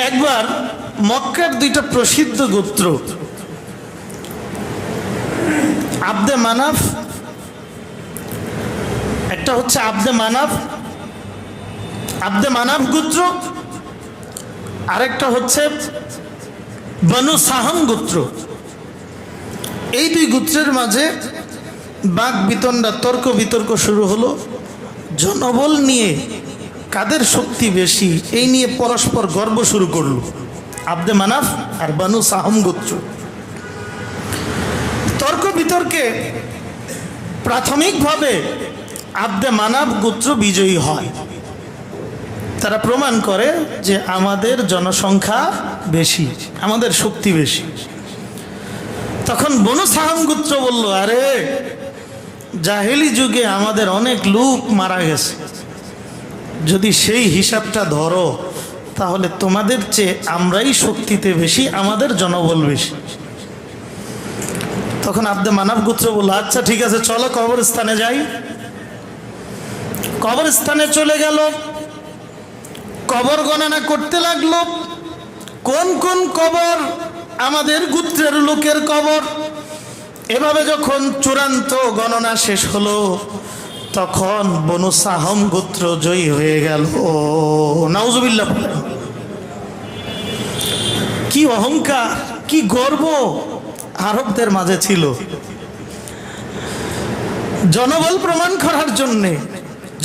একবার মক্কার দুইটা প্রসিদ্ধ গোত্র আব্দে মানাফ, একটা হচ্ছে আব্দে মানাফ গোত্র, আরেকটা হচ্ছে বনু সাহাম গোত্র। এই দুই গোত্রের মাঝে বাক বিতণ্ডা, তর্ক বিতর্ক শুরু হলো। জনবল নিয়ে কাদের শক্তি বেশি এই নিয়ে পরস্পর গর্ব শুরু করলো আব্দে মানাফ আর বনু সাহাম গোত্র। তর্ক বিতর্কে প্রাথমিকভাবে আব্দে মানাফ গোত্র বিজয়ী হয়। তারা প্রমাণ করে যে আমাদের জনসংখ্যা বেশি, আমাদের শক্তি বেশি। তখন বনু সাহাম গোত্র বলল, আরে জাহেলি যুগে আমাদের অনেক লোক মারা গেছে, যদি সেই হিসাবটা ধরো তাহলে তোমাদের চেয়ে আমরাই শক্তিতে বেশি, আমাদের জনবল বেশি। তখন আব্দে মানাফ গোত্র বলল, আচ্ছা ঠিক আছে, চলো কবরস্থানে যাই। কবরস্থানে চলে গেল, কবর গণনা করতে লাগলো, কোন কোন কবর আমাদের গোত্রের লোকের কবর। এভাবে যখন চূড়ান্ত গণনা শেষ হলো তখন বনু সাহাম গোত্র জয়ী হয়ে গেল। নাউজুবিল্লাহ। কি অহংকার, কি গর্ব আরবদের মাঝে ছিল। জনবল প্রমাণ করার জন্যে,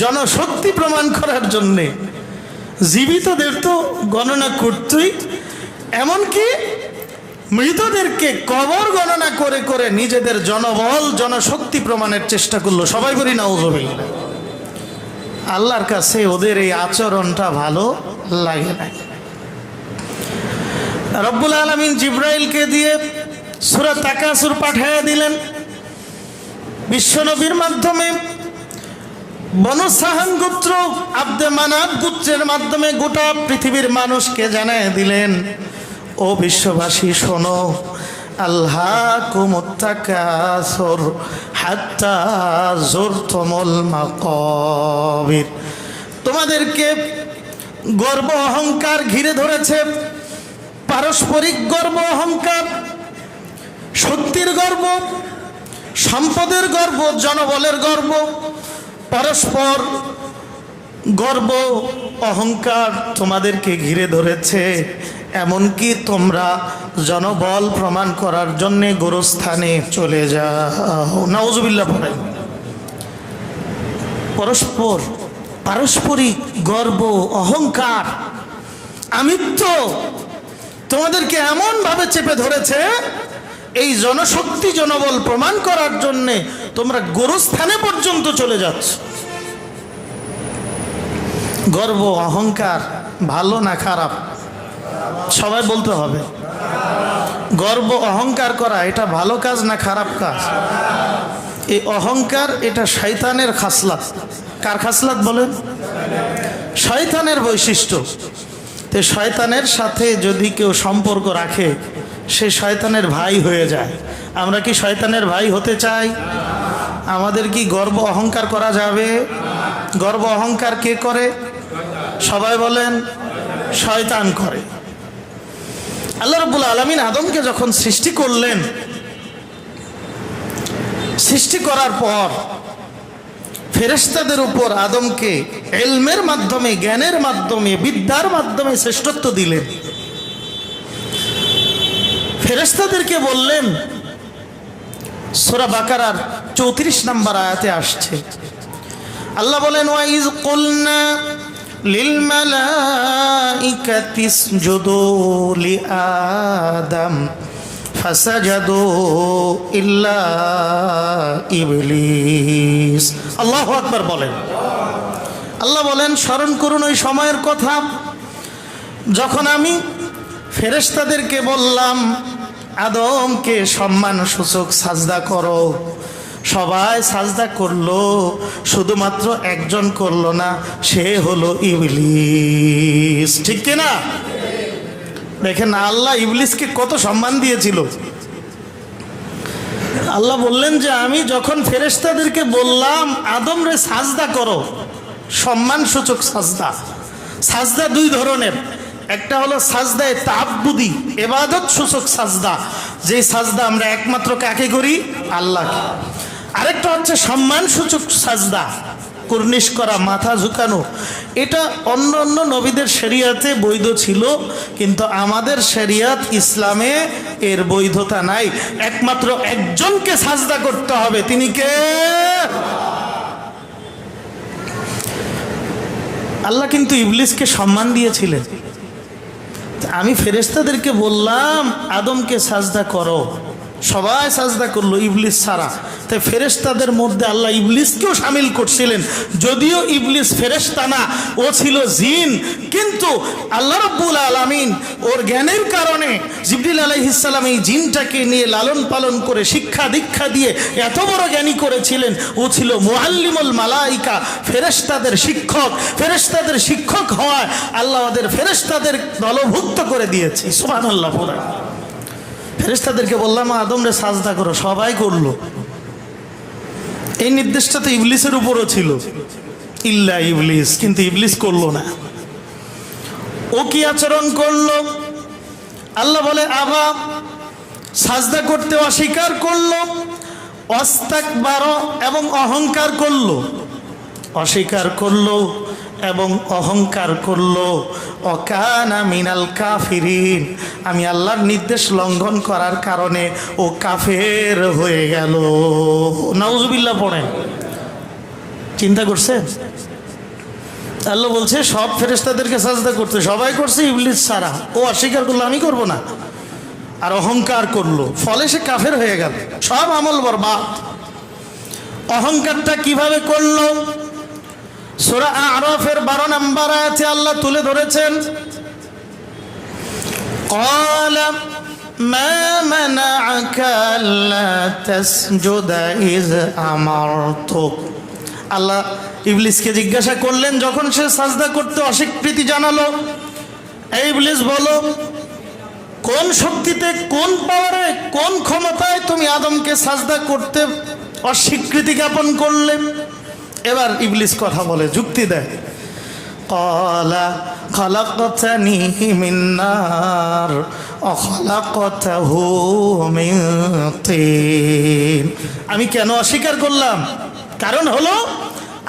জনশক্তি প্রমাণ করার জন্যে জীবিতদের তো গণনা করতেই, এমনকি মৃতদেরকে কবর গণনা করে করে নিজেদের জনবল জনশক্তি প্রমাণের চেষ্টা করলো। সবাই বলি নাউজুবিল্লাহ। আল্লাহর কাছে ওদের এই আচরণটা ভালো লাগে না। রব্বুল আলামিন জিব্রাইলকে দিয়ে সূরা তাকাসুর পাঠিয়ে দিলেন। বিশ্বনবীর মাধ্যমে বনু সাহাম গোত্র আব্দে মানাফ গোত্রের মাধ্যমে গোটা পৃথিবীর মানুষকে জানিয়ে দিলেন, ও বিশ্ববাসী শোনো, আল্লাহকুমুত তাকাসুর হাত্তা যুরতুমুল মাকাবির। তোমাদেরকে গর্ব অহংকার ঘিরে ধরেছে, পারস্পরিক গর্ব অহংকার, শক্তির গর্ব, সম্পদের গর্ব, জনবলের গর্ব, পরস্পর গর্ব অহংকার তোমাদেরকে ঘিরে ধরেছে। এমনকি তোমরা জনবল প্রমাণ করার জন্যে গোরস্থানে চলে যাও। নাউজুবিল্লাহ। পড়েন পরস্পর পারস্পরিক গর্ব অহংকার আমিত্ব তোমাদেরকে এমনভাবে চেপে ধরেছে, এই জনশক্তি জনবল প্রমাণ করার জন্যে তোমরা গোরস্থানে পর্যন্ত চলে যাচ্ছ। গর্ব অহংকার ভালো না খারাপ? সবাই বলতে হবে। গর্ব অহংকার করা এটা ভালো কাজ না খারাপ কাজ? এই অহংকার এটা শয়তানের খাসলাত। কার খাসলাত বলেন? শয়তানের বৈশিষ্ট্য। তো শয়তানের সাথে যদি কেউ সম্পর্ক রাখে সে শয়তানের ভাই হয়ে যায়। আমরা কি শয়তানের ভাই হতে চাই? আমাদের কি গর্ব অহংকার করা যাবে? গর্ব অহংকার কে করে? সবাই বলেন, শয়তান করে। আল্লাহ রাব্বুল আলামিন আদমকে যখন সৃষ্টি করলেন, সৃষ্টি করার পর ফেরেশতাদের উপর আদমকে ইলমের মাধ্যমে, জ্ঞানের মাধ্যমে, বিদ্যার মাধ্যমে শ্রেষ্ঠত্ব দিলেন। ফেরেশতাদেরকে বললেন, সূরা বাকারার 34 নম্বর আয়াতে আসছে, আল্লাহ বলেন, ওয়া ইয কুলনা লিল মালাইকাতি ইসজুদু লিআদম ফাসাজাদু ইল্লা ইবলিস। আল্লাহু আকবার বলেন। আল্লাহ বলেন, স্মরণ করুন ওই সময়ের কথা যখন আমি ফেরেশতাদেরকে বললাম আদমকে সম্মানসূচক সাজদা করো। সবাই সাজদা করলো, শুধুমাত্র একজন করলো না, সে হলো ইবলিস। ঠিক কিনা? দেখেন আল্লাহ ইবলিসকে কত সম্মান দিয়েছিল। আল্লাহ বললেন যে আমি যখন ফেরেশতাদেরকে বললাম আদম রে সাজদা করো, সম্মানসূচক সাজদা। সাজদা দুই ধরনের, একটা হলো সাজদায়ে তাআব্বুদি, ইবাদত সূচক সাজদা, যে সাজদা আমরা একমাত্র কাকে করি? আল্লাহকে। আরেকটা হচ্ছে সম্মান সূচক সাজদা, কুর্নিশ করা, মাথা ঝুঁকানো। এটা অন্য অন্য নবীদের শরিয়াতে বৈধ ছিল, কিন্তু আমাদের শরিয়াত ইসলামে এর বৈধতা নাই। একমাত্র একজনকে সাজদা করতে হবে, তিনি কে? আল্লাহ কিন্তু ইবলিসকে সম্মান দিয়েছিলেন। আমি ফেরেশতাদেরকে বললাম আদমকে সাজদা করো, সবাই সাজদা করলো ইবলিস ছাড়া। তাই ফেরেশতাদের মধ্যে আল্লাহ ইবলিসকেও শামিল করছিলেন, যদিও ইবলিস ফেরেশতা না, ও ছিল জিন। কিন্তু আল্লাহ রাব্বুল আলামিন ওর জ্ঞানের কারণে জিবরিল আলাইহিস সালাম এই জিনটাকে নিয়ে লালন পালন করে শিক্ষা দীক্ষা দিয়ে এত বড় জ্ঞানী করেছিলেন। ও ছিল মুআল্লিমুল মালাইকা, ফেরেশতাদের শিক্ষক। ফেরেশতাদের শিক্ষক হওয়ায় আল্লাহ ওদের ফেরেশতাদের দলভুক্ত করে দিয়েছে। সুবহানাল্লাহ। পুরা ফেরেশতাদেরকে বললাম আদমরে সাজদা করো, সবাই করলো। এই নির্দেশটা তো ইবলিসের উপরও ছিল, ইল্লা ইবলিস, কিন্তু ইবলিস করলো না। ও কি আচরণ করলো? আল্লাহ বলে আবা, সাজদা করতে অস্বীকার করলো, ওয়াস্তাকবার এবং অহংকার করলো। অস্বীকার করলো এবং অহংকার করলো। অকানা মিনাল কাফিরিন, আমি আল্লাহর নির্দেশ লঙ্ঘন করার কারণে ও কাফের হয়ে গেল। নাউজুবিল্লাহ পড়েন। চিন্তা করছেন? আল্লাহ বলছে সব ফেরেশতাদেরকে সাজদা করতে, সবাই করছে ইবলিস ছাড়া। ও অস্বীকার করলো, আমি করব না, আর অহংকার করলো, ফলে সে কাফের হয়ে গেল, সব আমল বরবাদ। অহংকারটা কিভাবে করলো? সূরা আরাফের 12 নম্বর আয়াতে আল্লাহ তুলে ধরেছেন, ক্বালা মা মানাআকা আল্লা তাসজুদা ইয আমারতুক। আল্লাহ ইবলিসকে জিজ্ঞাসা করলেন যখন সে সাজদা করতে অস্বীকৃতি জানালো, এই ইবলিস বলো, কোন শক্তিতে, কোন পাওয়ারে, কোন ক্ষমতায় তুমি আদমকে সাজদা করতে অস্বীকৃতি জ্ঞাপন করলে? এবার ইবলিস কথা বলে, যুক্তি দেয়। ক্বালা খালাকতানি মিন নার ওয়া খালাকতাহু মিন তিন। আমি কেন অস্বীকার করলাম? কারণ হলো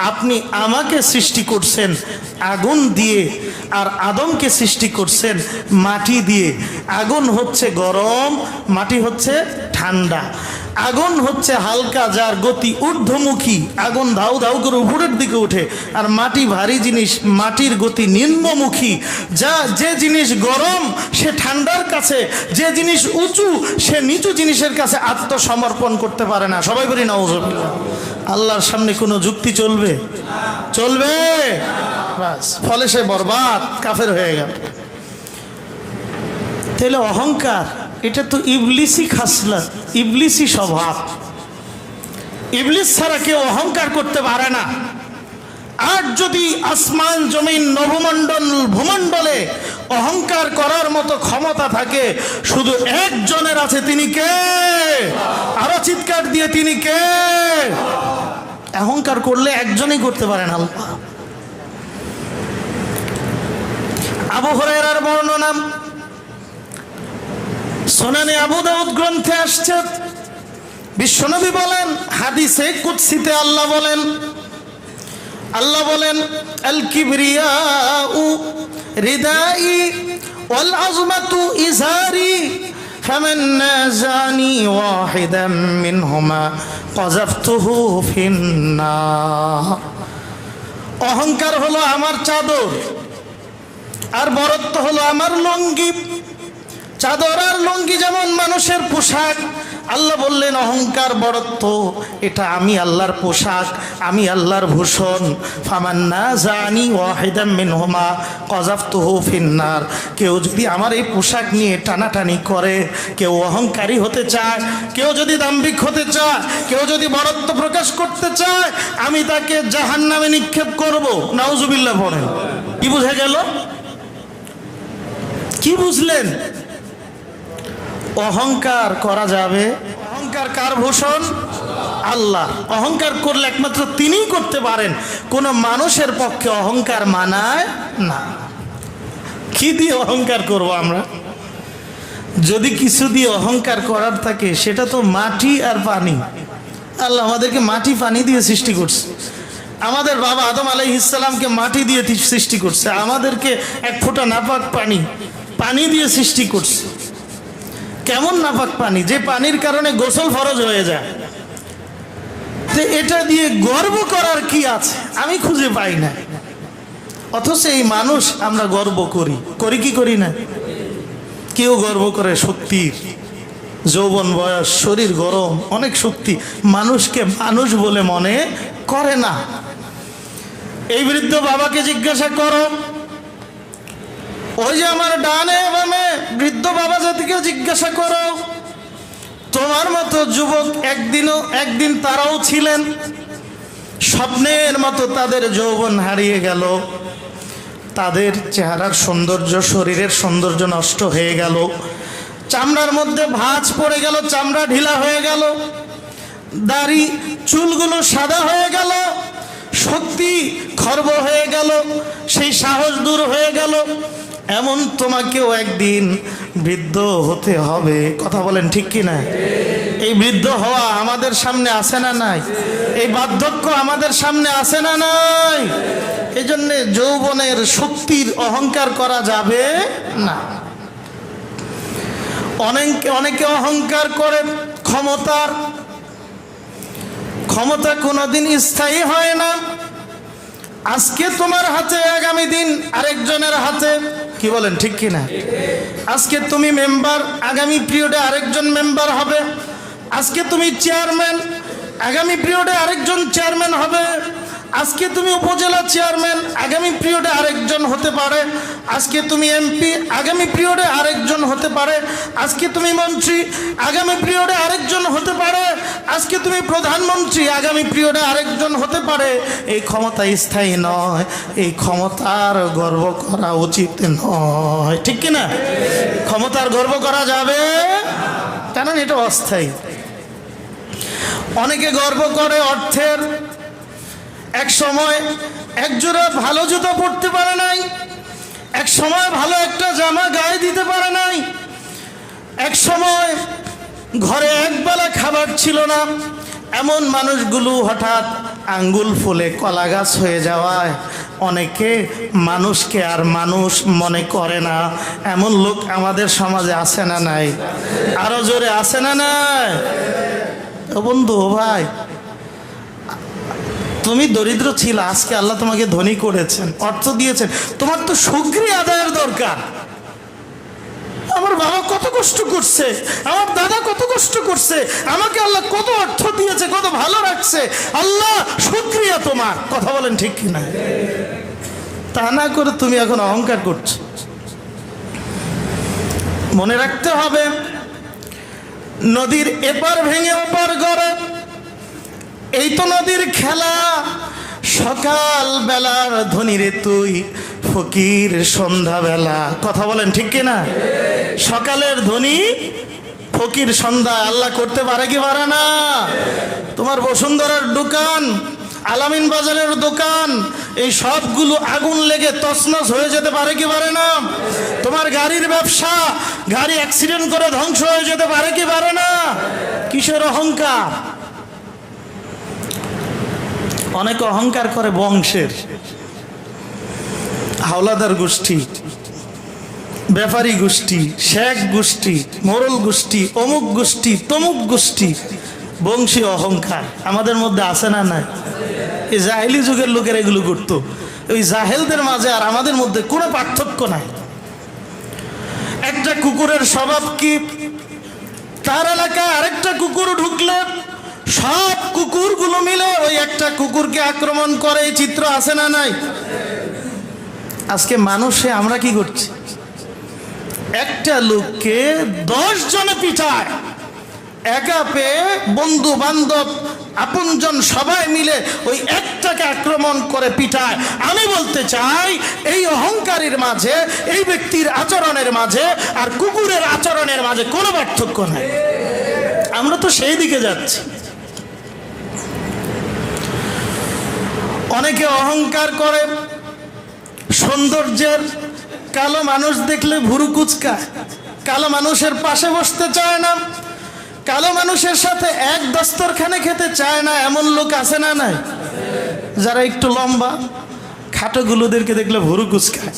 আপনি আমাকে সৃষ্টি করছেন আগুন দিয়ে, আর আদমকে সৃষ্টি করছেন মাটি দিয়ে। আগুন হচ্ছে গরম, মাটি হচ্ছে ঠান্ডা। আগুন হচ্ছে হালকা, যার গতি ঊর্ধ্বমুখী, আগুন ধাউ ধাউ করে উপরের দিকে ওঠে। আর মাটি ভারী জিনিস, মাটির গতি নিম্নমুখী। যে জিনিস গরম সে ঠান্ডার কাছে, যে জিনিস উঁচু সে নিচু জিনিসের কাছে আত্মসমর্পণ করতে পারে না। সবাই বলি নাউজুবিল্লাহ। আল্লাহর সামনে কোনো যুক্তি চলবে? চলবে? বাস, ফলে সে বরবাদ, কাফের হয়ে গেল। তাহলে অহংকার এটা তো ইবলিসি খাসলত, ইবলিসি স্বভাব। ইবলিস ছাড়া কেউ অহংকার করতে পারে না। আর যদি আসমান জমিন নভমণ্ডল ভূমণ্ডলে অহংকার করার মতো ক্ষমতা থাকে, শুধু একজনের আছে, তিনি কে? আরো চিৎকার দিয়ে, তিনি কে? অহংকার করলে একজনই করতে পারেন, আল্লাহ। আবু হুরায়রার বর্ণনা সুনানে আবু দাউদ গ্রন্থে আসছে। বিশ্বনবী বলেন, হাদিসে কুদসিতে আল্লাহ বলেন, আল কিবরিয়াউ রিদাই ওয়াল আযমাতু ইজারি ফামান নাযানি ওয়াহিদাম মিনহুমা কাযাফতুহু ফিন্নার। অহংকার হলো আমার চাদর, আর বরত্ব হলো আমার লুঙ্গি। চাদর আর লুঙ্গি যেমন মানুষের পোশাক, আল্লাহ বললেন অহংকার বরত্ব এটা আমি আল্লাহর পোশাক, আমি আল্লাহর ভূষণ। ফামান নাযানি ওয়াহিদাম মিনহুমা কাযাফতুহু ফিন্নার। কেউ যদি আমার এই পোশাক নিয়ে টানাটানি করে, কেউ অহংকারী হতে চায়, কেউ যদি দাম্ভিক হতে চায়, কেউ যদি বরত্ব প্রকাশ করতে চায়, আমি তাকে জাহান্নামে নিক্ষেপ করব। নাউজুবিল্লাহ পড়েন। কি বুঝা গেল? কি বুঝলেন? অহংকার করা যাবে। অহংকার কার ভূষণ? আল্লাহ। অহংকার করলে একমাত্র তিনিই করতে পারেন, কোনো মানুষের পক্ষে অহংকার মানায় না। কি দিয়ে অহংকার করব আমরা? যদি কিছু দিয়ে অহংকার করার থাকে সেটা তো মাটি আর পানি। আল্লাহ আমাদেরকে মাটি পানি দিয়ে সৃষ্টি করছে। আমাদের বাবা আদম আলাইহিস সালামকে মাটি দিয়ে সৃষ্টি করছে, আমাদেরকে এক ফোঁটা নাপাক পানি দিয়ে সৃষ্টি করছে। কেমন নাপাক পানি? যে পানির কারণে গোসল ফরজ হয়ে যায়। তো এটা দিয়ে গর্ব করার কি আছে? আমি খুঁজে পাই না। অথচ এই মানুষ আমরা গর্ব করি কি করি না? কেউ গর্ব করে শক্তির, যৌবন বয়স, শরীর গরম, অনেক শক্তি, মানুষকে মানুষ বলে মনে করে না। এই বৃদ্ধ বাবাকে জিজ্ঞাসা করো, ওই যে আমার ডানে বামে বৃদ্ধ বাবা জাতিকে জিজ্ঞাসা করো, তোমার মতো যুবক একদিন তারাও ছিলেন, স্বপ্নের মতো তাদের যৌবন হারিয়ে গেল, তাদের চেহারার সৌন্দর্য, শরীরের সৌন্দর্য নষ্ট হয়ে গেল, চামড়ার মধ্যে ভাঁজ পড়ে গেল, চামড়া ঢিলা হয়ে গেল, দাড়ি চুলগুলো সাদা হয়ে গেল, শক্তি খর্ব হয়ে গেল, সেই সাহস দূর হয়ে গেল। এমন তোমাকেও একদিন বৃদ্ধ হতে হবে। কথা বলেন ঠিক কি না? এই বৃদ্ধ হওয়া আমাদের সামনে আসে না নাই? এই বার্ধক্য আমাদের সামনে আসে না নাই? এই জন্যে যৌবনের শক্তির অহংকার করা যাবে না। অনেকে অহংকার করে ক্ষমতার। ক্ষমতা কোনোদিন স্থায়ী হয় না। আজকে তোমার হাতে, আগামী দিন আরেকজনের হাতে। কি বলেন ঠিক কি না? আজকে তুমি মেম্বার, আগামী পিরিয়ডে আরেকজন মেম্বার হবে। আজকে তুমি চেয়ারম্যান, আগামী পিরিয়ডে আরেকজন চেয়ারম্যান হবে। আজকে তুমি উপজেলা চেয়ারম্যান, আগামী পিরিয়ডে আরেকজন হতে পারে। আজকে তুমি এমপি, আগামী পিরিয়ডে আরেকজন হতে পারে। আজকে তুমি মন্ত্রী, আগামী পিরিয়ডে আরেকজন হতে পারে। আজকে তুমি প্রধানমন্ত্রী, আগামী পিরিয়ডে আরেকজন হতে পারে। এই ক্ষমতা স্থায়ী নয়, এই ক্ষমতার গর্ব করা উচিত নয়। ঠিক কিনা? ক্ষমতার গর্ব করা যাবে, কারণ এটা অস্থায়ী। অনেকে গর্ব করে অর্থের। এক সময় একজোড়া ভালো জুতো পরতে পারে নাই, এক সময় ভালো একটা জামা গায়ে দিতে পারে নাই, এক সময় ঘরে একবেলা খাবার ছিল না। এমন মানুষগুলো হঠাৎ আঙ্গুল ফুলে কলা গাছ হয়ে যাওয়ায় অনেকে মানুষকে আর মানুষ মনে করে না। এমন লোক আমাদের সমাজে আছে না নাই? আরো জোরে আছে না নাই? ও বন্ধু, ও ভাই, তুমি দরিদ্র ছিল, আজকে আল্লাহ তোমাকে ধনী করেছেন, অর্থ দিয়েছেন, তোমার তো শুকরিয়া আদায়ের দরকার। আমার বাবা কত কষ্ট করছে, আমার দাদা কত কষ্ট করছে, আমাকে আল্লাহ কত অর্থ দিয়েছে, কত ভালো রাখছে, আল্লাহ শুকরিয়া তোমার। কথা বলেন ঠিক কিনা? তা না করে তুমি এখন অহংকার করছো। মনে রাখতে হবে, নদীর এপার ভেঙে ওপার গড়ে, এই তো নদীর খেলা। সকাল বেলার ধনী রে তুই, ফকির সন্ধ্যাবেলা। কথা বলেন ঠিক কিনা? সকালের ধনী, ফকির সন্ধ্যা। আল্লাহ করতে পারে কি পারে না? তোমার বসুন্ধরার দোকান, আলামিন বাজারের দোকান, এই সবগুলো আগুন লেগে তছনছ হয়ে যেতে পারে কি পারে না? তোমার গাড়ির ব্যবসা, গাড়ি অ্যাক্সিডেন্ট করে ধ্বংস হয়ে যেতে পারে কি পারে না? কিসের অহংকার? অনেক অহংকার করে বংশের, হাওলাদার গোষ্ঠী, ব্যাপারী গোষ্ঠী, শেখ গোষ্ঠী, মোরল গোষ্ঠী, অমুক গোষ্ঠী, তমুক গোষ্ঠী। বংশী অহংকার আমাদের মধ্যে আছে না নাই? এই জাহেলি যুগের লোকের এগুলো করতো। ওই জাহেলদের মাঝে আর আমাদের মধ্যে কোনো পার্থক্য নাই। একটা কুকুরের স্বভাব কি, তার এলাকায় আরেকটা কুকুর ঢুকলে সব কুকুরগুলো মিলে ওই একটা কুকুরকে আক্রমণ করে। এই চিত্র আছে না নাই? আজকে মানুষে আমরা কি করছি? একটা লোককে 10 জনে পিটায়, একা পেয়ে বন্ধু বান্ধব আপনজন সবাই মিলে ওই একটাকে আক্রমণ করে পিটায়। আমি বলতে চাই, এই অহংকারীর মাঝে, এই ব্যক্তির আচরণের মাঝে আর কুকুরের আচরণের মাঝে কোনো পার্থক্য নাই। আমরা তো সেই দিকে যাচ্ছি। অনেকে অহংকার করে সৌন্দর্যের। কালো মানুষ দেখলে ভুরু কুচকায়, কালো মানুষের পাশে বসতে চায় না, কালো মানুষের সাথে এক দস্তরখানে খেতে চায় না। এমন লোক আছে না নাই? যারা একটু লম্বা খাটোগুলোদেরকে দেখলে ভুরু কুচকায়,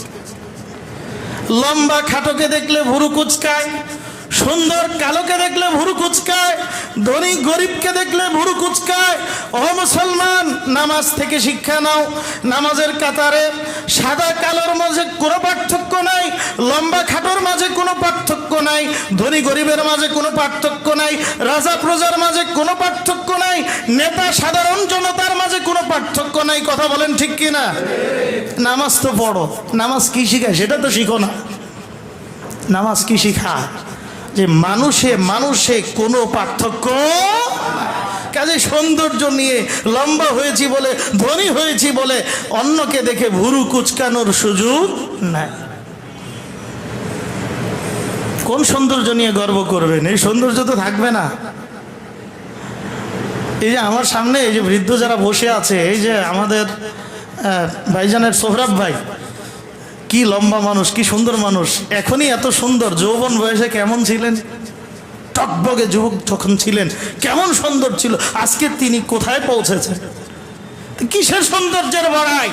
লম্বা খাটোকে দেখলে ভুরু কুচকায়, সুন্দর কালোকে দেখলে ভুরু কুচকায়, ধনী গরিবকে দেখলে ভুরু কুচকায়। ও মুসলমান, নামাজ থেকে শিক্ষা নাও। নামাজের কাতারে সাদা কালোর মাঝে কোনো পার্থক্য নাই, লম্বা খাটোর মাঝে কোনো পার্থক্য নাই, ধনী গরিবের মাঝে কোনো পার্থক্য নাই, রাজা প্রজার মাঝে কোনো পার্থক্য নাই, নেতা সাধারণ জনতার মাঝে কোনো পার্থক্য নাই। কথা বলেন ঠিক কিনা? নামাজ তো পড়ো, নামাজ কি শিখায় সেটা তো শিখো না। নামাজ কি শিখায়? যে মানুষে মানুষে কোনো পার্থক্য, কাজে সৌন্দর্য নিয়ে লম্বা হয়েছি বলে, ধনী হয়েছি বলে অন্যকে দেখে ভুরু কুচকানোর সুযোগ নাই। কোন সৌন্দর্য নিয়ে গর্ব করবেন? এই সৌন্দর্য তো থাকবে না। এই যে আমার সামনে এই যে বৃদ্ধ যারা বসে আছে, এই যে আমাদের ভাইজানের সোহরাব ভাই, কি লম্বা মানুষ, কি সুন্দর মানুষ, এখনই এত সুন্দর। যৌবন বয়সে কেমন ছিলেন? টকবগে যুবক যখন ছিলেন কেমন সুন্দর ছিল, আজকে তিনি কোথায় পৌঁছেছেন? কিসের সৌন্দর্যের বড়াই?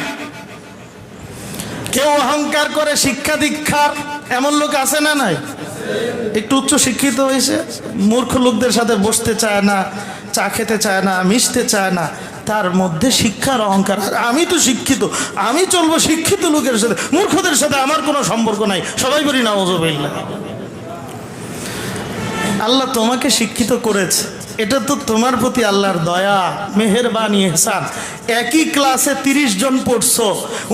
কেউ অহংকার করে শিক্ষা দীক্ষার, এমন লোক আছে না নাই? একটু উচ্চ শিক্ষিত হয়েছে, মূর্খ লোকদের সাথে বসতে চায় না, চা খেতে চায় না, মিশতে চায় না, তার মধ্যে শিক্ষার অহংকার। আমি তো শিক্ষিত, আমি চলবো শিক্ষিত লোকের সাথে, মূর্খদের সাথে আমার কোনো সম্পর্ক নাই। সবাই বলি নাউযুবিল্লাহ। আল্লাহ তোমাকে শিক্ষিত করেছে, এটা তো তোমার প্রতি আল্লাহর দয়া, মেহেরবানি, ইহসান। একই ক্লাসে 30 জন পড়ছো,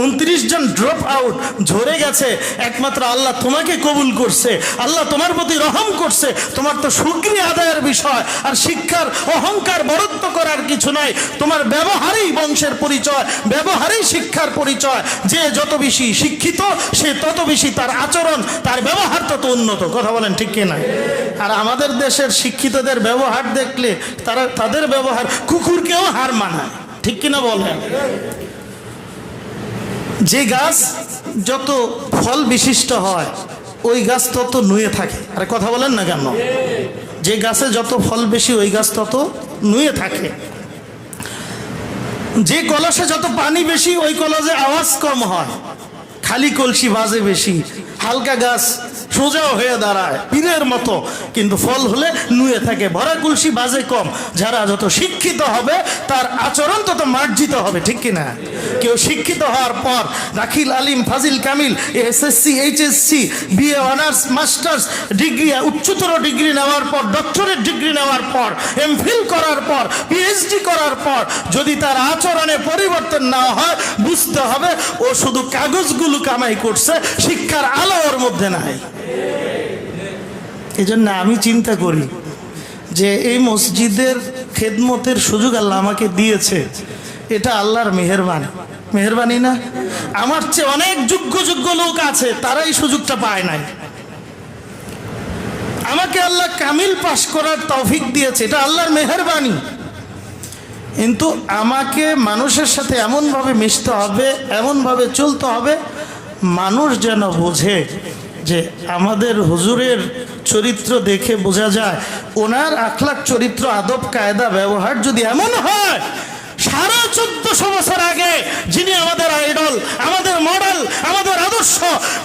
29 জন ড্রপ আউট, ঝরে গেছে, একমাত্র আল্লাহ তোমাকে কবুল করছে, আল্লাহ তোমার প্রতি রহম করছে। তোমার তো শুকরিয়া আদায়ের বিষয়। আর শিক্ষার অহংকার বরত্ব করার কিছু নাই, তোমার ব্যবহারেই বংশের পরিচয়, ব্যবহারেই শিক্ষার পরিচয়। যে যত বেশি শিক্ষিত সে তত বেশি তার আচরণ, তার ব্যবহার তত উন্নত। কথা বলেন ঠিক কিনা? আর আমাদের দেশের শিক্ষিতদের ব্যবহার দেখলে তাদের ব্যবহার কুকুরকেও হার মানায়। ঠিক কিনা বলেন? যে গাছ যত ফল বিশিষ্ট হয় ওই গাছ তত নুয়ে থাকে। আরে কথা বলেন না কেন? যে গাছে যত ফল বেশি ওই গাছ তত নুয়ে থাকে। যে কলসে যত পানি বেশি ওই কলসে আওয়াজ কম হয়, খালি কলসি বাজে বেশি। হালকা গাছ সোজাও হয়ে দাঁড়ায় পীরের মতো, কিন্তু ফল হলে নুয়ে থাকে। ভরা কলসি বাজে কম। যারা যত শিক্ষিত হবে তার আচরণ তত মার্জিত হবে। ঠিক কিনা? কেউ শিক্ষিত হওয়ার পর দাখিল, আলিম, ফাজিল, কামিল, SSC, HSC, BA, honours, masters degree, উচ্চতর ডিগ্রি নেওয়ার পর, ডক্টরেট ডিগ্রি নেওয়ার পর, এমফিল করার পর, পিএইচডি করার পর যদি তার আচরণে পরিবর্তন না হয়, বুঝতে হবে ও শুধু কাগজগুলো কামাই করছে, শিক্ষার আলো ওর মধ্যে নাই। এই জন্য আমি চিন্তা করি যে এই মসজিদের খেদমতের সুযোগ আল্লাহ আমাকে দিয়েছে, এটা আল্লাহর মেহেরবানি না? আমার চেয়ে অনেক যোগ্য যোগ্য লোক আছে, তারাই সুযোগটা পায় নাই। আমাকে আল্লাহ কামিল পাশ করার তৌফিক দিয়েছে, এটা আল্লাহর মেহেরবানি। কিন্তু আমাকে মানুষের সাথে এমনভাবে মিশতে হবে, এমনভাবে চলতে হবে, মানুষ যেন বোঝে যে আমাদের হুজুরের চরিত্র দেখে বোঝা যায় ওনার আখলাক, চরিত্র, আদব, কায়দা, ব্যবহার যদি এমন হয় 1450 বছর আগে যিনি আমাদের আইডল, আমাদের মডেল, আমাদের আদর্শ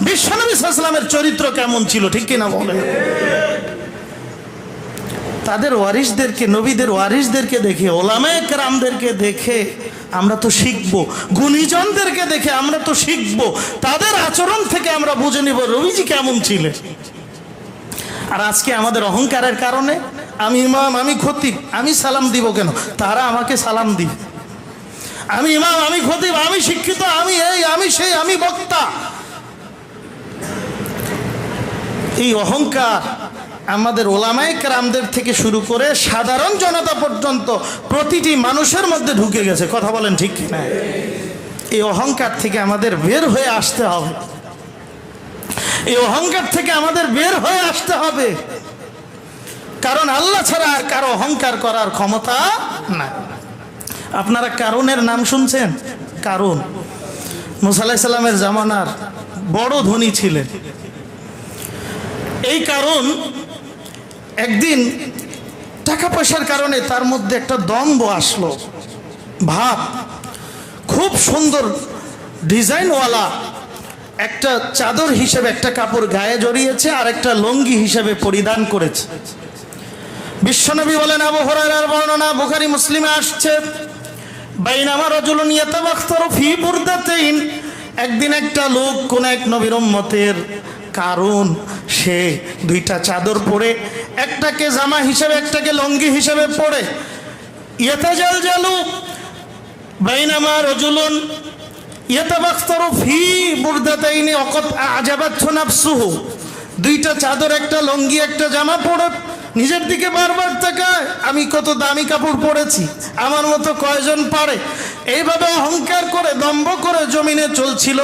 বিশ্বনবী সাল্লাল্লাহু আলাইহি ওয়াসাল্লামের চরিত্র কেমন ছিল, ঠিক কিনা বলেন? তাদের ওয়ারিসদেরকে, নবীদের ওয়ারিসদেরকে দেখে, ওলামায়ে কেরামদেরকে দেখে আমরা তো শিখবো, গুণীজনদেরকে দেখে আমরা তো শিখবো, তাদের আচরণ থেকে আমরা বুঝে নিব নবীজি কেমন ছিলেন। আর আজকে আমাদের অহংকারের কারণে আমি ইমাম, আমি খতিব, আমি সালাম দিব কেন? তারা আমাকে সালাম দিবে। আমি ইমাম, আমি খতিব, আমি শিক্ষিত, আমি এই, আমি সেই, আমি বক্তা। এই অহংকার আমাদের ওলামায়ে কেরামদের থেকে শুরু করে সাধারণ জনতা পর্যন্ত প্রতিটি মানুষের মধ্যে ঢুকে গেছে। কথা বলেন ঠিক কিনা? এই অহংকার থেকে আমাদের বের হয়ে আসতে হবে। এই অহংকার থেকে আমাদের বের হয়ে আসতে হবে, কারণ আল্লাহ ছাড়া আর কারো অহংকার করার ক্ষমতা নাই। আপনারা কারুনের নাম শুনছেন? কারুন মুসা আলাইহিস সালামের জামানার বড় ধনী ছিলেন। এই কারণ একদিন টাকা পয়সার কারণে তার মধ্যে একটা দ্বন্দ্ব আসলো। ভাব, খুব সুন্দর ডিজাইনওয়ালা একটা চাদর হিসেবে একটা কাপড় গায়ে জড়িয়েছে আর একটা লুঙ্গি হিসেবে পরিধান করেছে। বিশ্বনবী বলেন, আবু হুরায়রার বর্ণনা বুখারী মুসলিমে আসছে, বাইনামা রাজুলুন ইয়াতাবাখতারু ফি বুরদাতাইন, একদিন একটা লোক কোন এক নবীর উম্মতের কারণ সে দুইটা চাদর পরে, একটাকে জামা হিসেবে একটাকে লুঙ্গি হিসেবে পরে, ইয়াতাজালজালু বাইনামা রাজুলুন ইয়াতাবাখতারু ফি বুরদাতাইন ওয়াকাদ আ'জাবাতহু নাফসুহু, দুইটা চাদর একটা লুঙ্গি একটা জামা পরে নিজের দিকে বারবার তাকায়, আমি কত দামি কাপড় পরেছি, আমার মতো কয়জন পারে। এইভাবে অহংকার করে দম্ভ করে জমিনে চলছিল।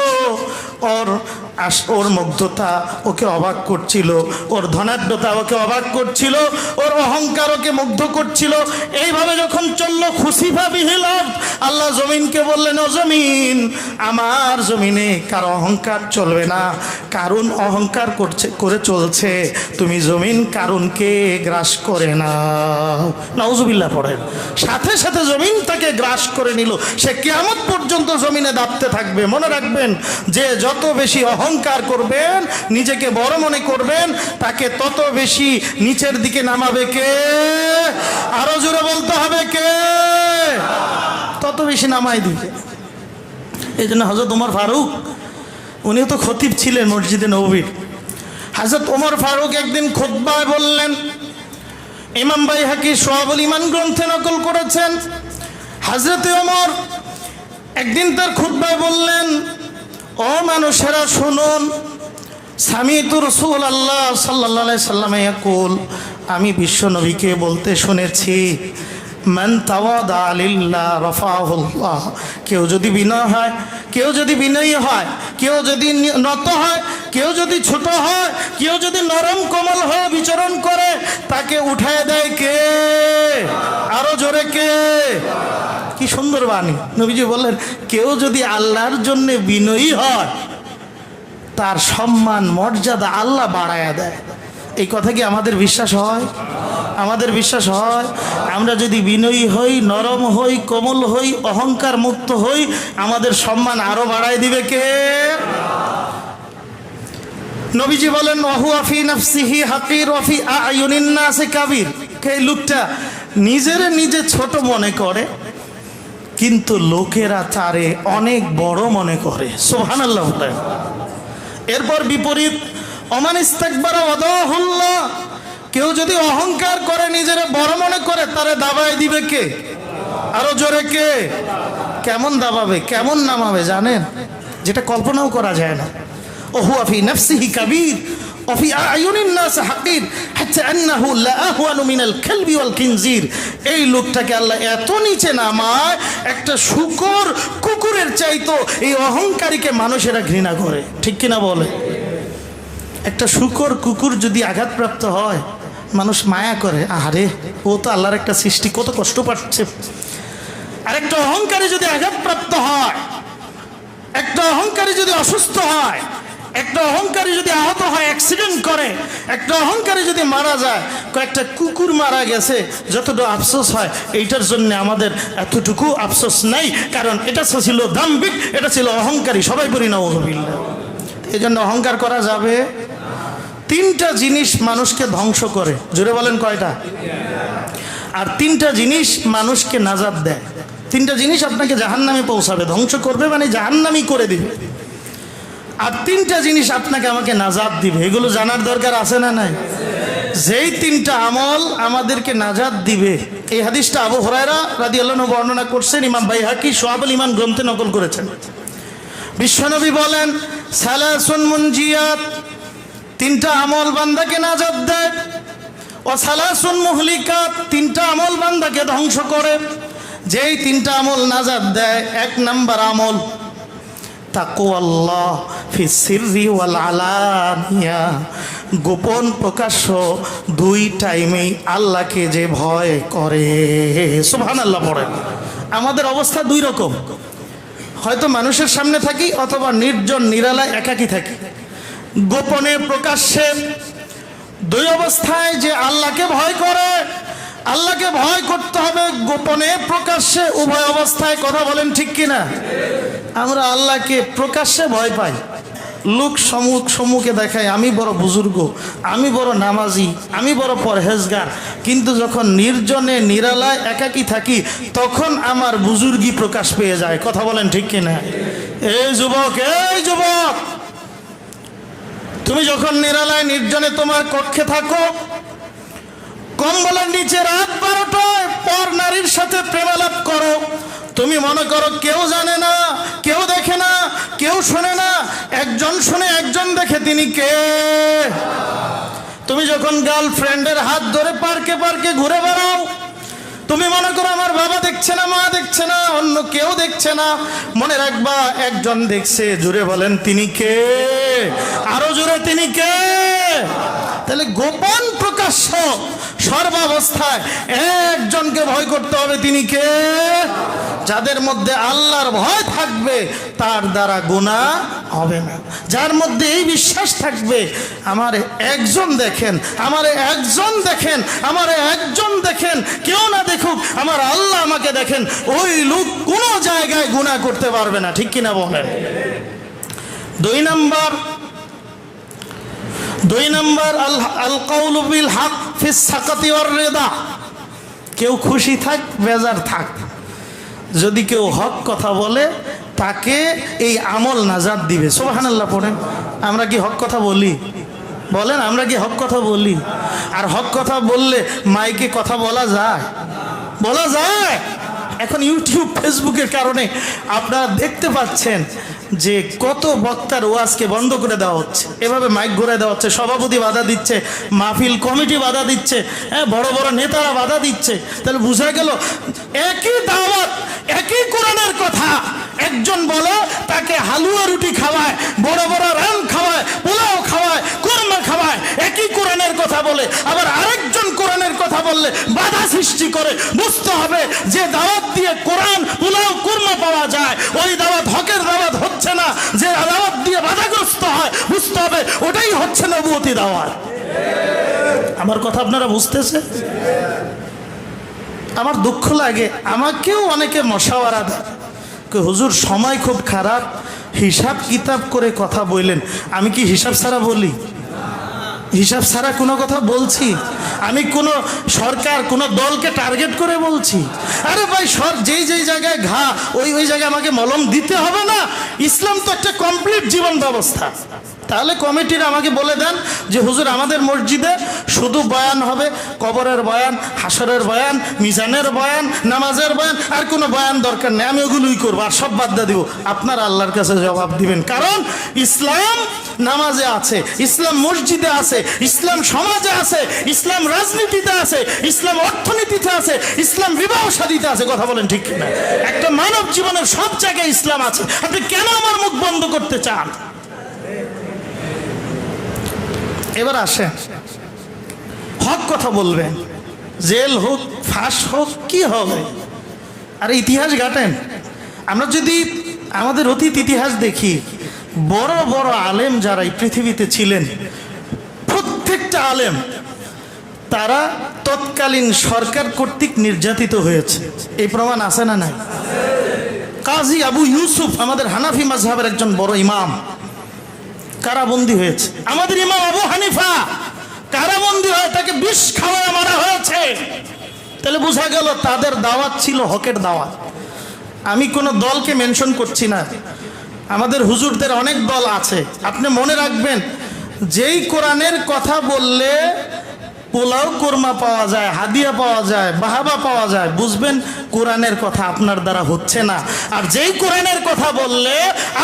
ওর মুগ্ধতা ওকে অবাক করছিল, ওর ধনাঢ্যতা ওকে অবাক করছিল, ওর অহংকার ওকে মুগ্ধ করছিল। এইভাবে যখন চলল খুশিফা বিহিল আরদ, আল্লাহ জমিনকে বললেন, ও জমিন, আমার জমিনে কারো অহংকার চলবে না, কারণ অহংকার করে চলছে, তুমি জমিন কারণকে গ্রাস করে নাও। নাউজুবিল্লাহ পড়েন। সাথে সাথে জমিন তাকে গ্রাস করে নিল। সে কিয়ামত পর্যন্ত জমিনে দাপতে থাকবে। মনে রাখবেন যে যত বেশি অহংকার করবেন, নিজেকে বড় মনে করবেন, তাকে তত বেশি নিচের দিকে নামাবে কে? আরো জোরে বলতে হবে কে? তত বেশি নামাই দিবে। এই জন্য হযরত ওমর ফারুক, উনিও তো খতিব ছিলেন মসজিদে নববীর। হযরত ওমর ফারুক একদিন খুতবায় বললেন, ইমাম বাইহাকি শুআবুল ঈমান গ্রন্থে নকল করেছেন, হযরত ওমর একদিন তার খুতবায় বললেন, ও মানুষেরা শুনুন, সামিতু রাসূলুল্লাহ সাল্লাল্লাহু আলাইহি সাল্লাম ইয়াকুল, আমি বিশ্ব নবীকে বলতে শুনেছি, মান তাওয়াদা লিল্লাহ রাফাহুল্লাহ, কেউ যদি বিনয় হয়, কেউ যদি বিনয়ী হয়, কেউ যদি নত হয়, কেউ যদি ছোট হয়, কেউ যদি নরম কোমল হয়ে বিচরণ করে, তাকে উঠায় দেয় কে? আরো জোরে কে? কি সুন্দর বাণী। নবীজি বললেন, কেউ যদি আল্লাহর জন্য বিনয়ী হয়, তার সম্মান মর্যাদা আল্লাহ বাড়ায়া দেয়। এই কথা কি আমাদের বিশ্বাস হয়? আমাদের বিশ্বাস হয়? আমরা যদি বিনয়ী হই, নরম হই, কোমল হই, অহংকার মুক্ত হই, আমাদের সম্মান আরো বাড়ায় দিবে কে? নবীজি বলেন, ওয়াহুয়া ফি নাফসিহি হাকির ওয়া ফি আ'য়ুনিন নাসি কাবীর। এই লোকটা নিজের নিজে ছোট মনে করে, কিন্তু লোকেরা তারে অনেক বড় মনে করে। সুবহানাল্লাহ। এরপর বিপরীত, ওমান ইস্তাকবারা ওয়াদাহুল্লাহ, কেউ যদি অহংকার করে, নিজের বড় মনে করে, তারে দাবায় দিবে কে? আরো জোরে কে? কেমন দাবাবে, কেমন নামাবে জানেন? যেটা কল্পনাও করা যায় না। ওহুয়া ফি নাফসিহি কাবীর ওয়া ফি আ'য়ুনিন নাস হাকির হাত্তা আন্নাহু লা আহওয়ানু মিনাল কালবি ওয়াল খিনজির। এই লোকটাকে আল্লাহ এত নিচে নামায়, একটা শূকর কুকুরের চাইতো এই অহংকারীকে মানুষেরা ঘৃণা করে। ঠিক কিনা বলে? একটা শূকর কুকুর যদি আঘাতপ্রাপ্ত হয়, মানুষ মায়া করে, আরে ও তো আল্লাহর একটা সৃষ্টি, কত কষ্ট পাচ্ছে। আর একটা অহংকারী যদি আঘাতপ্রাপ্ত হয়, একটা অহংকারী যদি অসুস্থ হয়, একটা অহংকারী যদি আহত হয়, অ্যাক্সিডেন্ট করে, একটা অহংকারী যদি মারা যায়, কয়েকটা কুকুর মারা গেছে, যতটুকু আফসোস হয়, এইটার জন্য আমাদের এতটুকু আফসোস নাই, কারণ এটা ছিল দাম্ভিক, এটা ছিল অহংকারী। সবাই বলি নাউযুবিল্লাহ। এই জন্য অহংকার করা যাবে। তিনটা জিনিস মানুষকে ধ্বংস করে। জোরে বলেন কয়টা? আর তিনটা জিনিস মানুষকে নাজাত দেয়। তিনটা জিনিস আপনাকে জাহান্নামে পৌঁছাবে, ধ্বংস করবে, মানে জাহান্নামী করে দিবে। আর তিনটা জিনিস আপনাকে আমাকে নাজাত দিবে। এগুলো জানার দরকার আছে না নাই? যেই তিনটা আমল আমাদেরকে নাজাত দিবে, এই হাদিসটা আবু হুরায়রা রাদিয়াল্লাহু আনহু বর্ণনা করছেন, ইমাম বাইহাকি শুআবুল ঈমান গ্রন্থে নকল করেছেন। বিশ্বনবী বলেন, সালাসুন মুনজিয়াত, তিনটা আমল বান্দাকে নাজাত দেয়, ও সালাসুন মুহলিকাত, তিনটা আমল বান্দাকে ধ্বংস করে। যেই তিনটা আমল নাজাত দেয়, এক নাম্বার আমল তাকওয়াল্লাহ ফিস সিররি ওয়াল আলানিয়া, গোপন প্রকাশ্য দুই টাইমেই আল্লাহকে যে ভয় করে। সুবহানাল্লাহ পড়েন। আমাদের অবস্থা দুই রকম, হয়তো মানুষের সামনে থাকি অথবা নির্জন নিরালায় একাকী থাকি, গোপনে প্রকাশ্যে, দুই অবস্থায় যে আল্লাহকে ভয় করে, আল্লাহকে ভয় করতে হবে গোপনে প্রকাশ্যে, উভয় অবস্থায়। কথা বলেন ঠিক কিনা? আমরা আল্লাহকে প্রকাশ্যে ভয় পাই, লোক সম্মুখে দেখায় আমি বড় বুজুর্গ, আমি বড় নামাজি, আমি বড় পরহেজগার, কিন্তু যখন নির্জনে নিরালায় একাকী থাকি তখন আমার বুজুর্গি প্রকাশ পেয়ে যায়। কথা বলেন ঠিক কিনা? এই যুবক, এই যুবক, তুমি যখন নিরালায় নির্জনে তোমার কক্ষে থাকো, কম্বলের নিচে রাত 12টায় পর নারীর সাথে প্রেমালাপ করো, তুমি মনে করো কেউ জানে না, কেউ দেখে না, কেউ শোনে না, একজন শুনে একজন দেখে, তিনি কে? তুমি যখন গার্লফ্রেন্ডের হাত ধরে পার্কে পার্কে ঘুরে বেড়াও, তুমি মনে করো আমার বাবা দেখছে না, মা দেখছে না, অন্য কেউ দেখছে না, মনে রাখবা একজন দেখছে। জুড়ে বলেন তিনি কে? আরো জোরে, তিনি কে? তাহলে গোপন প্রকাশ্য সর্বাবস্থায় একজনকে ভয় করতে হবে, তিনি কে? যাদের মধ্যে আল্লাহর ভয় থাকবে তার দ্বারা গুনাহ হবে না। যার মধ্যে এই বিশ্বাস থাকবে আমার একজন দেখেন, আমার একজন দেখেন, আমার একজন দেখেন, কেউ না দেখুক আমার আল্লাহ আমাকে দেখেন, ওই লোক কোনো জায়গায় গুনাহ করতে পারবে না। ঠিক কিনা বলেন? দুই নম্বর আল কাউলু বিল হক ফিস সাকাতি ওয়ার রিদা। কেউ খুশি থাক, বেজার থাক, যদি কেউ হক কথা বলে তাকে এই আমল নাজাত দিবে। সুবহানাল্লাহ পড়েন। আমরা কি হক কথা বলি? বলেন, আমরা কি হক কথা বলি? আর হক কথা বললে মাইকে কথা বলা যায়? বলা যায়? এখন ইউটিউব ফেসবুকের কারণে আপনারা দেখতে পাচ্ছেন যে কত বক্তার ওয়াজকে বন্ধ করে দেওয়া হচ্ছে, এভাবে মাইক ঘুরে দেওয়া হচ্ছে, সভাপতি বাধা দিচ্ছে, মাহফিল কমিটি বাধা দিচ্ছে, হ্যাঁ, বড় বড় নেতারা বাধা দিচ্ছে। তাহলে বোঝা গেল একই দাওয়াত, একই কোরআনের কথা, একজন বলে তাকে হালুয়া রুটি খাওয়ায়, বড় বড় রান খাওয়ায়, পোলাও খাওয়ায়, কোরমা খাওয়ায়, একই কোরআনের কথা বলে, আবার আরেকজন কোরআনের কথা বললে বাধা সৃষ্টি করে। বুঝতে হবে যে দাওয়াত দিয়ে কোরআন, পোলাও, কোরমা পাওয়া যায়, ওই দাওয়াত হকের দাওয়াত হচ্ছে না। যে দাওয়াত দিয়ে বাধাগ্রস্ত হয়, বুঝতে হবে ওটাই হচ্ছে নবুয়তি দাওয়াত। আমার কথা আপনারা বুঝতেছে? আমার দুঃখ লাগে, আমাকেও অনেকে মশাওয়ারা দেয়, হুজুর সময় খুব খারাপ, হিসাব কিতাব করে কথা বললেন। আমি কি হিসাব ছাড়া বলি? হিসাব ছাড়া কোনো কথা বলছি? আমি কোনো সরকার, কোনো দলকে টার্গেট করে বলছি? আরে ভাই, যেই যেই জায়গায় ঘা ওই জায়গায় আমাকে মলম দিতে হবে না? ইসলাম তো একটা কমপ্লিট জীবন ব্যবস্থা। তাহলে কমিটির আমাকে বলে দেন যে হুজুর আমাদের মসজিদে শুধু বয়ান হবে, কবরের বয়ান, হাসরের বয়ান, মিজানের বয়ান, নামাজের বয়ান, আর কোনো বয়ান দরকার নেই, আমি ওগুলোই করবো, আর সব বাদ দিব। আপনার আল্লাহর কাছে জবাব দিবেন, কারণ ইসলাম নামাজে আছে, ইসলাম মসজিদে আছে, ইসলাম সমাজে আছে, ইসলাম রাজনীতিতে আছে, ইসলাম অর্থনীতিতে আছে, ইসলাম বিবাহ শাদীতে আছে। কথা বলেন ঠিক কিনা? একটা মানব জীবনের সব জায়গায় ইসলাম আছে। আপনি কেন আমার মুখ বন্ধ করতে চান? এবার আসেন, হক কথা বলবেন, জেল হোক, ফাঁস হোক, কি হবে? আর ইতিহাস ঘাটেন। আমরা যদি আমাদের অতীত ইতিহাস দেখি, বড় বড় আলেম যারা এই পৃথিবীতে ছিলেন, প্রত্যেকটা আলেম তারা তৎকালীন সরকার কর্তৃক নির্যাতিত হয়েছে। এই প্রমাণ আছে না নাই? কাজী আবু ইউসুফ, আমাদের হানাফি মাযহাবের একজন বড় ইমাম, কারাবন্দী হয়েছে। আমাদের ইমাম আবু হানিফা কারাবন্দী হয়ে তাকে বিষ খাওয়ায় মারা হয়েছে। তাহলে বোঝা গেল তাদের দাওয়াত ছিল হকের দাওয়াত। আমি কোনো দলকে মেনশন করছি না, আমাদের হুজুরদের অনেক দল আছে। আপনি মনে রাখবেন, যেই কোরআনের কথা বললে পোলাও কোরমা পাওয়া যায়, হাদিয়া পাওয়া যায়, বাহাবা পাওয়া যায়, বুঝবেন কোরআনের কথা আপনার দ্বারা হচ্ছে না। আর যেই কোরআনের কথা বললে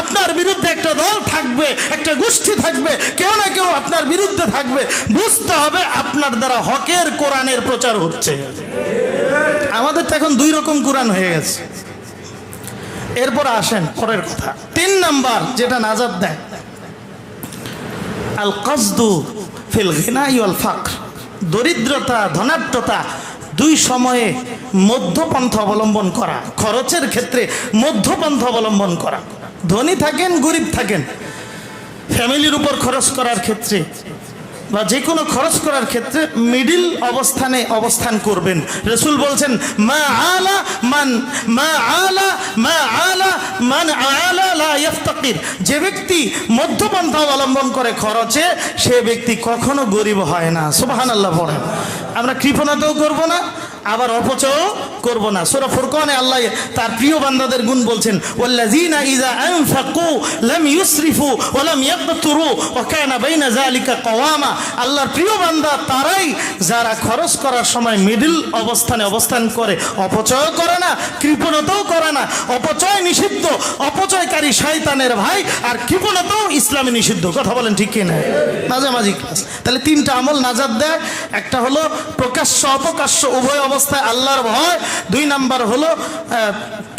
আপনার বিরুদ্ধে একটা দল থাকবে, একটা গোষ্ঠী থাকবে, কেউ না কেউ আপনার বিরুদ্ধে থাকবে, বুঝতে হবে আপনার দ্বারা হকের কোরআনের প্রচার হচ্ছে। আমাদের তো এখন দুই রকম কোরআন হয়ে গেছে। এরপর আসেন পরের কথা, 3 নাম্বার যেটা নাজাত দেয়, আল কসদু ফিল গিনাই ওয়াল ফাকর। দরিদ্রতা, ধনাঢ্যতা দুই সময়ে মধ্যপন্থা অবলম্বন করা, খরচের ক্ষেত্রে মধ্যপন্থা অবলম্বন করা। ধনী থাকেন গরিব থাকেন, ফ্যামিলির উপর খরচ করার ক্ষেত্রে বা যে কোনো খরচ করার ক্ষেত্রে মিডিল অবস্থানে অবস্থান করবেন। রাসূল বলছেন মা আলা মান আলা লা ইফতাকির, যে ব্যক্তি মধ্যপন্থা অবলম্বন করে খরচে, সে ব্যক্তি কখনো গরিব হয় না। সুবহানাল্লাহ পড়েন। আমরা কৃপণতাও করব না, আবার অপচয়ও করব না। সূরা ফুরকানে আল্লাহ তার প্রিয় বান্দাদের গুণ বলছেন, ওয়াল্লাযীনা ইযা আনফাকু লাম ইউসরিফু ওয়া লাম ইয়াকতুরু ওয়া কানা বাইনা যালিকা কওয়ামা। আল্লাহর প্রিয় বান্দা তারাই যারা খরচ করার সময় মিডল অবস্থানে অবস্থান করে, অপচয় করে না, কৃপণতাও করে না। অপচয় নিষিদ্ধ, অপচয়কারী শয়তানের ভাই, আর কৃপণতাও ইসলামে নিষিদ্ধ। কথা বলেন ঠিক কি না? মাঝামাঝি ক্লাস। তাহলে তিনটা আমল নাজাত দেয়। একটা হলো প্রকাশ্য অপ্রকাশ্য উভয় অবস্থায় আল্লাহর ভয়। দুই নাম্বার হলো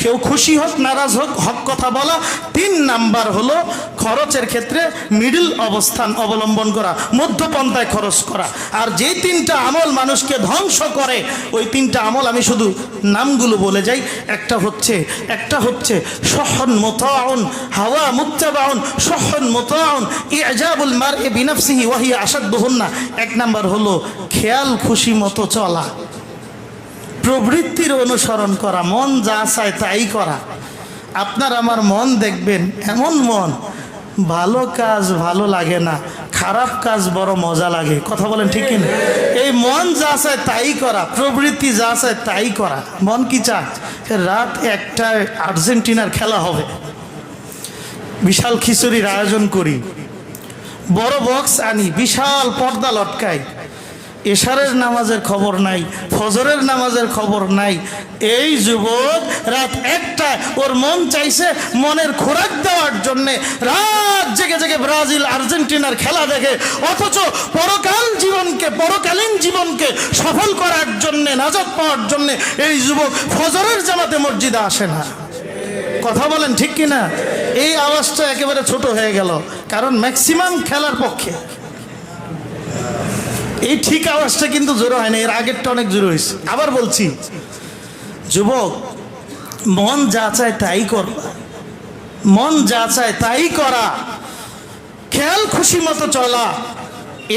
কেউ খুশি হোক নারাজ হোক হক কথা বলা। তিন নাম্বার হলো খরচের ক্ষেত্রে মিডল অবস্থান অবলম্বন করা, মধ্যপন্থায় খরচ করা। আর যে তিনটা আমল মানুষকে ধ্বংস করে, ওই তিনটা আমল আমি শুধু নামগুলো বলে যাই। একটা হচ্ছে শহন মুতাউন হাওয়া মুত্তাবাউন, শহন মুতাউন ইজাবুল মারই বিনফসিহি ওয়া হিয়া আশাদ্দুহুন্না। এক নাম্বার হলো খেয়াল খুশি মতো চলা, প্রবৃত্তির অনুসরণ করা, মন যা চায় তাই করা। আপনার আমার মন দেখবেন এমন মন, ভালো কাজ ভালো লাগে না, খারাপ কাজ বড় মজা লাগে। কথা বলেন ঠিক কিনা? এই মন যা চায় তাই করা, প্রবৃত্তি যা চায় তাই করা। মন কি চায়? রাত 1টায় আর্জেন্টিনার খেলা হবে, বিশাল খিচুড়ির আয়োজন করি, বড় বক্স আনি, বিশাল পর্দা লটকাই, এশারের নামাজের খবর নাই, ফজরের নামাজের খবর নাই। এই যুবক রাত 1টায় ওর মন চাইছে মনের খোরাক দেওয়ার জন্যে রাত জেগে জেগে ব্রাজিল আর্জেন্টিনার খেলা দেখে, অথচ পরকালীন জীবনকে সফল করার জন্যে, নাজাত পাওয়ার জন্যে এই যুবক ফজরের জামাতে মসজিদে আসে না। কথা বলেন ঠিক কিনা? এই আওয়াজটা একেবারে ছোট হয়ে গেল, কারণ ম্যাক্সিমাম খেলার পক্ষে। এই ঠিক আওয়াজটা কিন্তু জোরে হয় না, এর আগেরটা অনেক জোরে হয়েছে। আবার বলছি, যুবক মন যা চায় তাই করবা, মন যা চায় তাই করা, খেয়াল খুশি মতো চলা,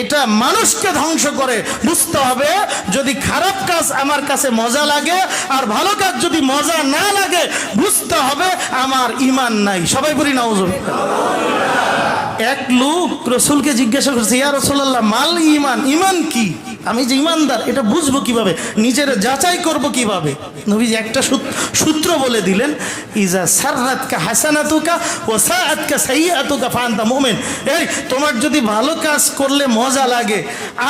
এটা মানুষকে ধ্বংস করে। বুঝতে হবে, যদি খারাপ কাজ আমার কাছে মজা লাগে আর ভালো কাজ যদি মজা না লাগে, বুঝতে হবে আমার ঈমান নাই। সবাই বলি নাউজুবিল্লাহ। এক লোক রাসূলকে জিজ্ঞাসা করছে, ইয়া রাসূলুল্লাহ মাল ঈমান, ঈমান কি? আমি যে ঈমানদার এটা বুঝবো কিভাবে, নিজের যাচাই করব কিভাবে? নবীজি একটা সূত্র বলে দিলেন, ইজা সাররাতকা হাসানাতুকা ওয়া সাআতকা সাইয়্যাতুকা ফাআনতা মুমিন। এই তোমার যদি ভালো কাজ করলে মজা লাগে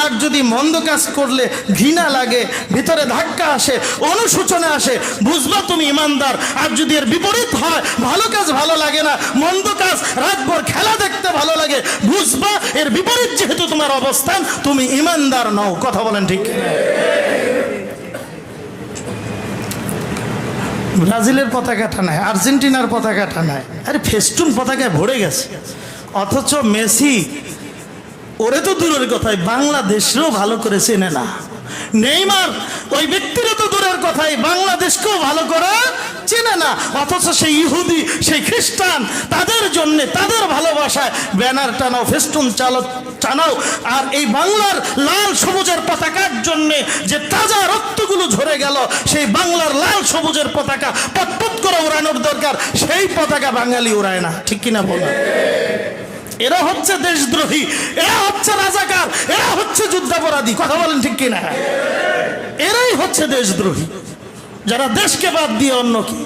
আর যদি মন্দ কাজ করলে ঘৃণা লাগে, ভিতরে ধাক্কা আসে, অনুশোচনা আসে, বুঝবা তুমি ঈমানদার। আর যদি এর বিপরীত হয়, ভালো কাজ ভালো লাগে না, মন্দ কাজ রাতভর খেলা দেখতে ভালো লাগে, বুঝবা এর বিপরীত যেহেতু তোমার অবস্থান, তুমি ঈমানদার নও। কথা বলেন ঠিক? ব্রাজিলের পতাকাটা নাই, আর্জেন্টিনার পতাকাটা নাই, আরে ফেস্টুন পতাকায় ভরে গেছে। অথচ মেসি, ওরে তো দূরের কথাই, বাংলাদেশও ভালো করে চেনে না। নেইমার, ওই ব্যক্তিরা তো দূরের কথাই, বাংলাদেশকেও ভালো করে চেনে না। অথচ সেই ইহুদি, সেই খ্রিস্টান, তাদের জন্যে, তাদের ভালোবাসায় ব্যানার টানাও, ফেস্টুন টানাও। আর এই বাংলার লাল সবুজের পতাকার জন্যে যে তাজা রক্তগুলো ঝরে গেল, সেই বাংলার লাল সবুজের পতাকা পটপট করে উড়ানোর দরকার, সেই পতাকা বাঙালি উড়ায় না। ঠিক কিনা বলেন? এরা হচ্ছে দেশদ্রোহী, এরা হচ্ছে রাজাকার, এরা হচ্ছে যুদ্ধাপরাধী। কথা বলেন ঠিক কিনা? এরাই হচ্ছে দেশদ্রোহী, যারা দেশকে বাদ দিয়ে অন্য কি।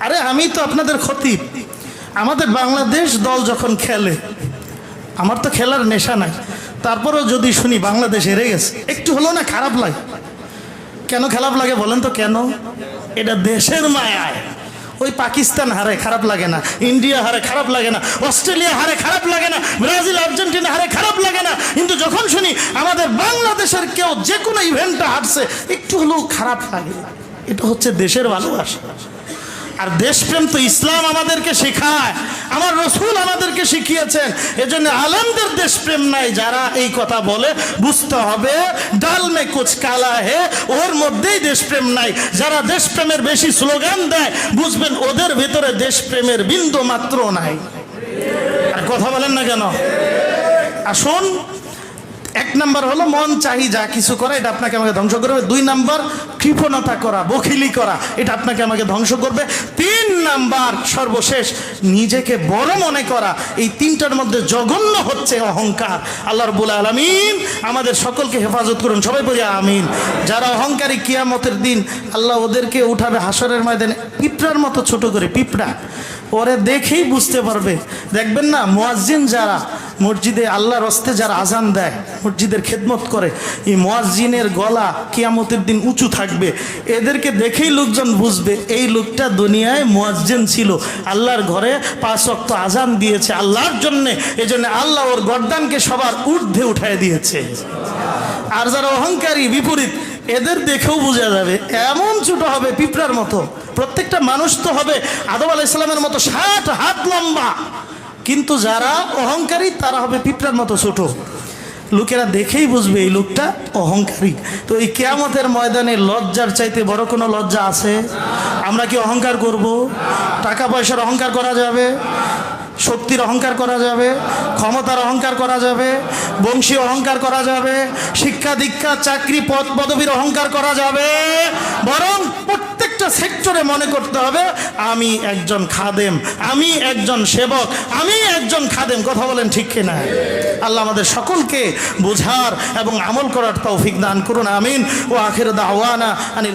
আরে আমি তো আপনাদের খতিব, আমাদের বাংলাদেশ দল যখন খেলে, আমার তো খেলার নেশা নাই, তারপরেও যদি শুনি বাংলাদেশ হেরে গেছে, একটু হলো না খারাপ লাগে। কেন খারাপ লাগে বলেন তো? কেন? এটা দেশের মায়ায়। ওই পাকিস্তান হারে খারাপ লাগে না, ইন্ডিয়া হারে খারাপ লাগে না, অস্ট্রেলিয়া হারে খারাপ লাগে না, ব্রাজিল আর্জেন্টিনা হারে খারাপ লাগে না, কিন্তু যখন শুনি আমাদের বাংলাদেশের কেউ যে কোনো ইভেন্টটা হারছে, একটু হলেও খারাপ লাগে। এটা হচ্ছে দেশের ভালোবাসা। আর দেশপ্রেম তো ইসলাম আমাদেরকে শেখায়, আমার রসুল আমাদেরকে শিখিয়েছেন। এজন্য আলেমদের দেশপ্রেম নাই যারা এই কথা বলে বুঝতে হবে ডাল মে কুছ কালা হে, ওর মধ্যেই দেশপ্রেম নাই। যারা দেশপ্রেমের বেশি স্লোগান দেয় বুঝবেন ওদের ভিতরে দেশপ্রেমের বিন্দু মাত্র নাই। আর কথা বলেন না কেন? আসুন, এক নাম্বার হলো মন চাহি যা কিছু করা, এটা আপনাকে আমাকে ধ্বংস করবে। দুই নাম্বার কৃপণতা করা, বখিলি করা, এটা আপনাকে আমাকে ধ্বংস করবে। তিন নাম্বার সর্বশেষ নিজেকে বড় মনে করা। এই তিনটার মধ্যে জঘন্য হচ্ছে অহংকার। আল্লাহ রাব্বুল আলামিন আমাদের সকলকে হেফাজত করুন, সবাই বলি আমিন। যারা অহংকারী কিয়ামতের দিন আল্লাহ ওদেরকে উঠাবে হাসরের ময়দানে পিঁপড়ার মতো ছোট করে, পিঁপড়া। ওরে দেখেই বুঝতে পারবে। দেখবেন না মুয়াজ্জিন যারা মসজিদে আল্লাহর রাস্তে যারা আজান দেয়, মসজিদের খেদমত করে, এই মুয়াজ্জিনের গলা কিয়ামতের দিন উঁচু থাকবে। এদেরকে দেখেই লোকজন বুঝবে এই লোকটা দুনিয়ায় মুয়াজ্জিন ছিল, আল্লাহর ঘরে 5 ওয়াক্ত আজান দিয়েছে আল্লাহর জন্যে। এজন্য আল্লাহ ওর গর্দানকে সবার ঊর্ধ্বে উঠায় দিয়েছে। আর যারা অহংকারী বিপরীত, এদের দেখেও বোঝা যাবে এমন ছোট হবে পিঁপড়ার মতো। প্রত্যেকটা মানুষ তো হবে আদম আলাইহিস সালামের মতো 60 হাত লম্বা, কিন্তু যারা অহংকারী তারা হবে পিঁপড়ার মতো ছোট। লোকেরা দেখেই বুঝবে এই লোকটা অহংকারী। তো এই কিয়ামতের ময়দানে লজ্জার চাইতে বড় কোনো লজ্জা আছে? আমরা কি অহংকার করব? টাকা পয়সার অহংকার করা যাবে, শক্তির অহংকার করা যাবে, ক্ষমতার অহংকার করা যাবে, বংশী অহংকার করা যাবে, শিক্ষা দীক্ষা চাকরি পদ পদবীর অহংকার করা যাবে। বরং প্রত্যেকটা সেক্টরে মনে করতে হবে আমি একজন খাদেম, আমি একজন সেবক, আমি একজন খাদেম। কথা বলেন ঠিক কিনা? আল্লাহ আমাদের সকলকে বোঝার এবং আমল করার তৌফিক দান করুন, আমিন। ও আখির দাওয়ানা আনিল